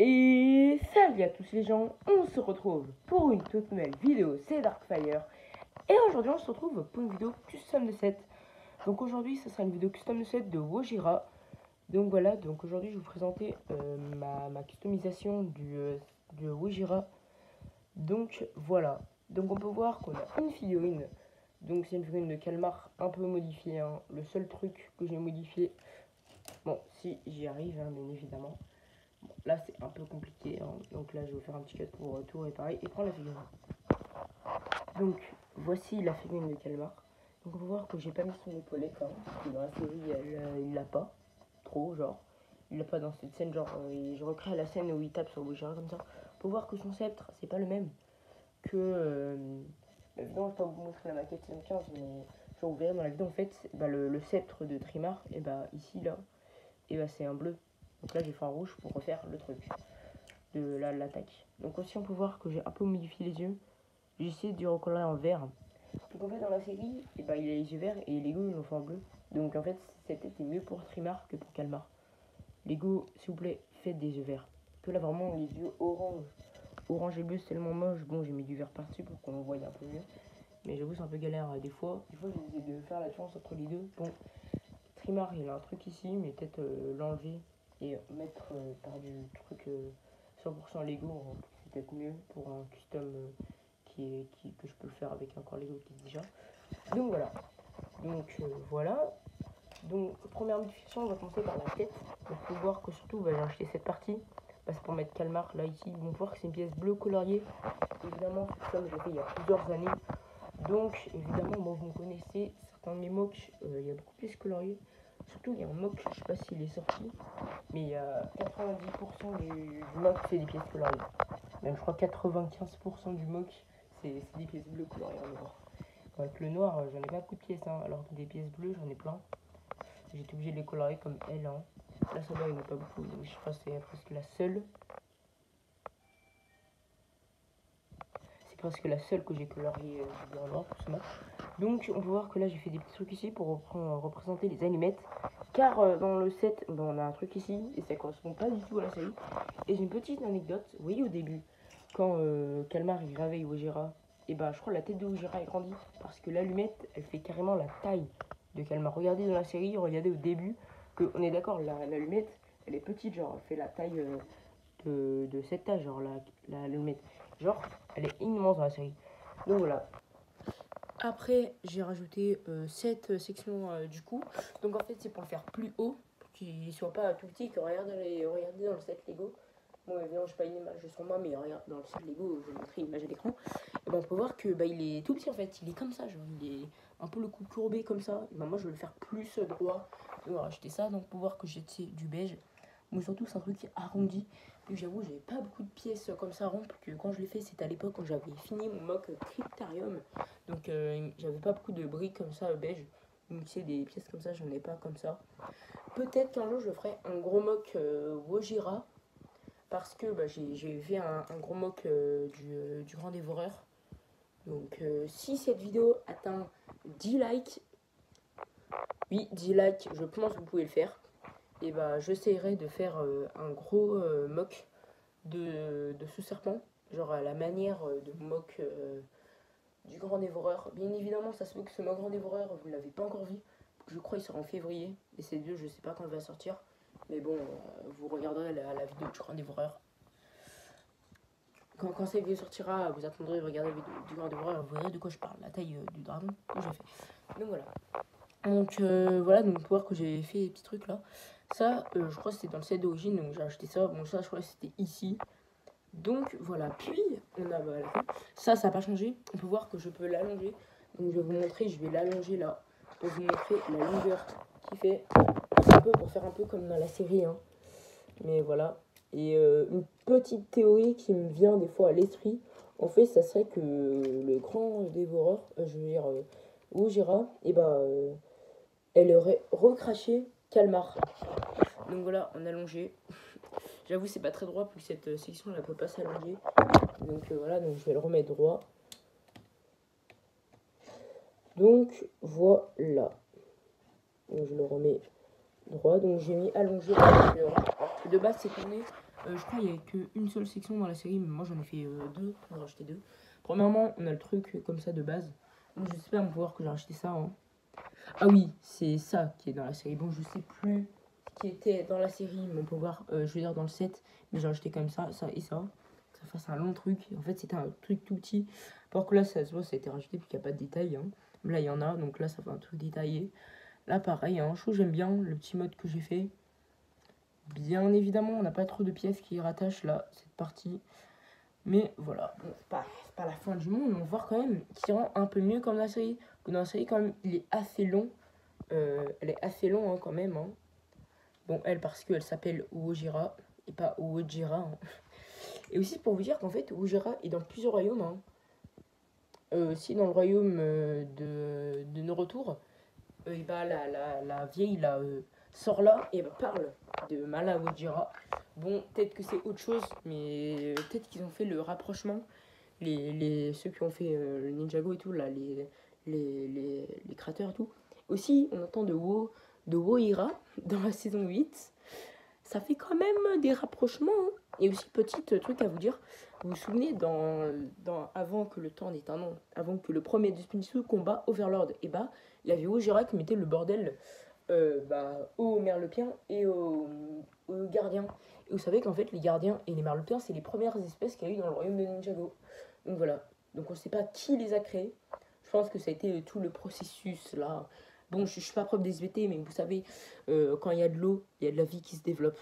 Et salut à tous les gens, on se retrouve pour une toute nouvelle vidéo, c'est Darkfire. Et aujourd'hui on se retrouve pour une vidéo custom de set. Donc aujourd'hui ça sera une vidéo custom de set de Wojira. Donc voilà, donc aujourd'hui je vais vous présenter ma customisation du Wojira. Donc voilà, donc on peut voir qu'on a une figurine. Donc c'est une figurine de Calmar un peu modifiée, hein. Le seul truc que j'ai modifié, bon si j'y arrive hein, bien évidemment. Bon, là c'est un peu compliqué, hein. Donc là je vais vous faire un petit cut pour tout réparer et prendre la figurine. Donc voici la figurine de Calmar. Donc on peut voir que j'ai pas mis son épaulet quand même, parce que dans la série il l'a pas, trop genre. Il l'a pas dans cette scène, genre je recrée la scène où il tape sur Wojira comme ça. On peut voir que son sceptre c'est pas le même que... évidemment je vais pas vous montrer la maquette saison 15, mais genre vous verrez dans la vidéo en fait, bah, le sceptre de Trimar, et bah ici là, et bah c'est un bleu. Donc là j'ai fait un rouge pour refaire le truc de l'attaque. Donc aussi on peut voir que j'ai un peu modifié les yeux. J'ai essayé de recoller en vert. Donc en fait dans la série, et bah, il a les yeux verts et Lego ils l'ont fait en bleu. Donc en fait c'était mieux pour Trimar que pour Calmar. Lego s'il vous plaît faites des yeux verts. Parce que là vraiment les yeux orange et bleu c'est tellement moche. Bon j'ai mis du vert par-dessus pour qu'on voie un peu mieux. Mais j'avoue c'est un peu galère des fois. Des fois j'essaie de faire la différence entre les deux. Bon Trimar il a un truc ici mais peut-être l'enlever et mettre par du truc 100% Lego, c'est peut-être mieux pour un custom que je peux faire avec un corps Lego qui est déjà. Donc voilà. Donc voilà. Donc première modification, on va commencer par la tête. Donc faut voir que surtout j'ai acheté cette partie. Bah, c'est pour mettre Calmar là ici. Vous voir que c'est une pièce bleue coloriée. Évidemment, comme je l'ai fait il y a plusieurs années. Donc évidemment, bon, vous me connaissez, certains de mes mocks, il y a beaucoup de pièces coloriées. Surtout, il y a un mock, je sais pas s'il est sorti, mais il y a 90% du mock, c'est des pièces coloriées. Même, je crois, 95% du mock, c'est des pièces bleues coloriées en noir. Avec le noir, j'en ai pas beaucoup de pièces, hein, alors que des pièces bleues, j'en ai plein. J'ai été obligé de les colorier comme elle. Hein. Là, ça va, il n'y en a pas beaucoup, donc je crois que c'est presque la seule. C'est presque la seule que j'ai coloriée en noir pour ce match. Donc, on peut voir que là, j'ai fait des petits trucs ici pour représenter les allumettes. Car dans le set, on a un truc ici, et ça correspond pas du tout à la série. Et j'ai une petite anecdote, vous voyez au début, quand Calmar il réveille Wojira, et bah je crois que la tête de Wojira est grandie, parce que l'allumette, elle fait carrément la taille de Calmar. Regardez dans la série, regardez au début, que on est d'accord, l'allumette, elle est petite, genre elle fait la taille de cette taille, genre l'allumette. Genre, elle est immense dans la série. Donc voilà. Après, j'ai rajouté cette section du cou. Donc en fait, c'est pour le faire plus haut, pour qu'il ne soit pas tout petit. Que regardez dans le set Lego. Bon, évidemment, je n'ai pas une image sur moi, mais regarde, dans le set Lego, je vais montrer l'image à l'écran. Et ben, on peut voir que il est tout petit en fait. Il est comme ça, genre, il est un peu le cou courbé comme ça. Et ben, moi, je vais le faire plus droit. Donc, on va rajouter ça. Donc, on peut voir que j'ai du beige. Mais surtout, c'est un truc qui est arrondi. Puis j'avoue, j'avais pas beaucoup de pièces comme ça rondes. Que quand je l'ai fait, c'était à l'époque quand j'avais fini mon mock Cryptarium. Donc j'avais pas beaucoup de briques comme ça beige. Donc c'est des pièces comme ça, j'en ai pas comme ça. Peut-être qu'un jour je ferai un gros mock Wojira. Parce que bah, j'ai fait un gros mock du Grand Dévoreur. Donc si cette vidéo atteint 10 likes, oui 10 likes, je pense que vous pouvez le faire. Et bah j'essaierai de faire un gros mock de ce serpent. Genre à la manière de mock du Grand Dévoreur. Bien évidemment, ça se fait que ce Grand Dévoreur, vous ne l'avez pas encore vu. Je crois qu'il sera en février. Et ces deux, je sais pas quand il va sortir. Mais bon, vous regarderez la vidéo du Grand Dévoreur. Quand cette vidéo sortira, vous attendrez de regarder la vidéo du Grand Dévoreur. Vous verrez de quoi je parle. La taille du dragon que j'ai fait. Donc voilà. Donc voilà, donc pour voir que j'ai fait des petits trucs là. Ça, je crois que c'était dans le set d'origine. Donc j'ai acheté ça. Bon, ça, je crois que c'était ici. Donc voilà, puis on a ça n'a pas changé. On peut voir que je peux l'allonger. Donc je vais vous montrer, je vais l'allonger là pour vous montrer la longueur qu'il fait. Un peu pour faire un peu comme dans la série, hein. Mais voilà. Et une petite théorie qui me vient des fois à l'esprit, en fait, ça serait que le Grand Dévoreur, je veux dire Wojira, et elle aurait recraché Calmar. Donc voilà, on a allongé. J'avoue, c'est pas très droit, plus cette section, elle peut pas s'allonger. Donc voilà, donc je vais le remettre droit. Donc voilà. Donc je le remets droit. Donc j'ai mis allongé. De base, c'est tourné Je crois qu'il n'y a qu'une seule section dans la série, mais moi j'en ai fait deux, j'en ai rajouté deux. Premièrement, on a le truc comme ça de base. Donc j'espère pouvoir que j'ai racheté ça. Hein. Ah oui, c'est ça qui est dans la série. Bon, je sais plus ce qui était dans la série, mon pouvoir, je veux dire dans le set, mais j'ai rajouté comme ça et ça. Ça fasse un long truc. En fait, c'était un truc tout petit. Alors que là, ça se voit, ça a été rajouté puis qu'il n'y a pas de détails. Hein. Là, il y en a, donc là, ça fait un truc détaillé. Là, pareil, hein, je trouve j'aime bien le petit mode que j'ai fait. Bien évidemment, on n'a pas trop de pièces qui rattachent là, cette partie. Mais voilà, bon, c'est pas la fin du monde, mais on va voir quand même qu'il rend un peu mieux comme la série. Dans la série, quand même, il est assez long. Elle est assez longue hein, quand même. Hein. Bon, elle, parce qu'elle s'appelle Uojira et pas Uojira. Hein. Et aussi pour vous dire qu'en fait, Uojira est dans plusieurs royaumes. Hein. Aussi dans le royaume de nos retours, et bah, la vieille là, sort là et bah, parle de Mala Uojira. Bon, peut-être que c'est autre chose, mais peut-être qu'ils ont fait le rapprochement. Ceux qui ont fait le Ninjago et tout, là, les créateurs et tout. Aussi, on entend de Woira dans la saison 8. Ça fait quand même des rapprochements. Hein. Et aussi, petit truc à vous dire, vous vous souvenez, avant que le temps n'ait un nom, avant que le premier de Spinsu combat Overlord, et bah, il y avait Ojira qui mettait le bordel aux merlepiens et aux gardiens. Et vous savez qu'en fait, les gardiens et les merlepiens, c'est les premières espèces qu'il y a eu dans le royaume de Ninjago. Donc voilà. Donc on ne sait pas qui les a créés. Je pense que ça a été tout le processus là. Bon, je suis pas prof d'SVT, mais vous savez, quand il y a de l'eau, il y a de la vie qui se développe.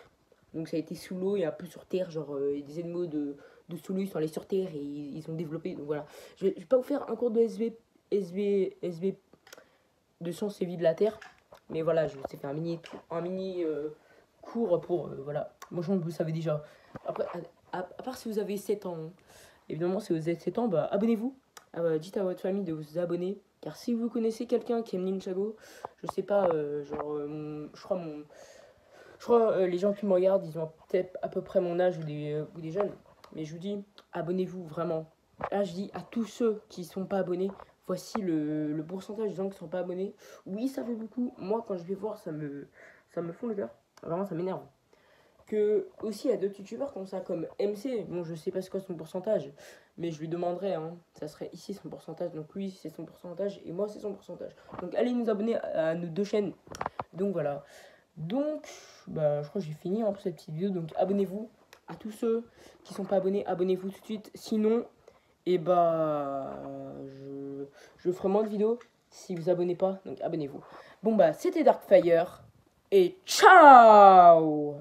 Donc ça a été sous l'eau et un peu sur terre, genre des animaux de sous l'eau, ils sont allés sur terre et ils ont développé. Donc voilà. Je vais pas vous faire un cours de SV de sciences et vie de la Terre. Mais voilà, je vous ai fait un mini cours pour, voilà. Moi, je pense que vous savez déjà. Après, à part si vous avez 7 ans, hein. Évidemment, si vous avez 7 ans, bah, abonnez-vous. Dites à votre famille de vous abonner. Car si vous connaissez quelqu'un qui aime Ninjago, je sais pas, je crois les gens qui me regardent, ils ont peut-être à peu près mon âge ou des jeunes. Mais je vous dis, abonnez-vous vraiment. Là, je dis à tous ceux qui ne sont pas abonnés, voici le pourcentage de gens qui ne sont pas abonnés. Oui, ça fait beaucoup. Moi, quand je vais voir, ça me fond le cœur. Vraiment, ça m'énerve. Que aussi, il y a d'autres youtubeurs comme ça, comme MC. Bon, je sais pas c'est quoi son pourcentage, mais je lui demanderai. Hein. Ça serait ici son pourcentage. Donc lui, c'est son pourcentage et moi, c'est son pourcentage. Donc allez nous abonner à nos deux chaînes. Donc voilà. Donc, bah, je crois que j'ai fini hein, pour cette petite vidéo. Donc abonnez-vous. À tous ceux qui sont pas abonnés, abonnez-vous tout de suite. Sinon, et bah, je ferai moins de vidéos si vous abonnez pas. Donc abonnez-vous. Bon bah, c'était Darkfire. Et ciao!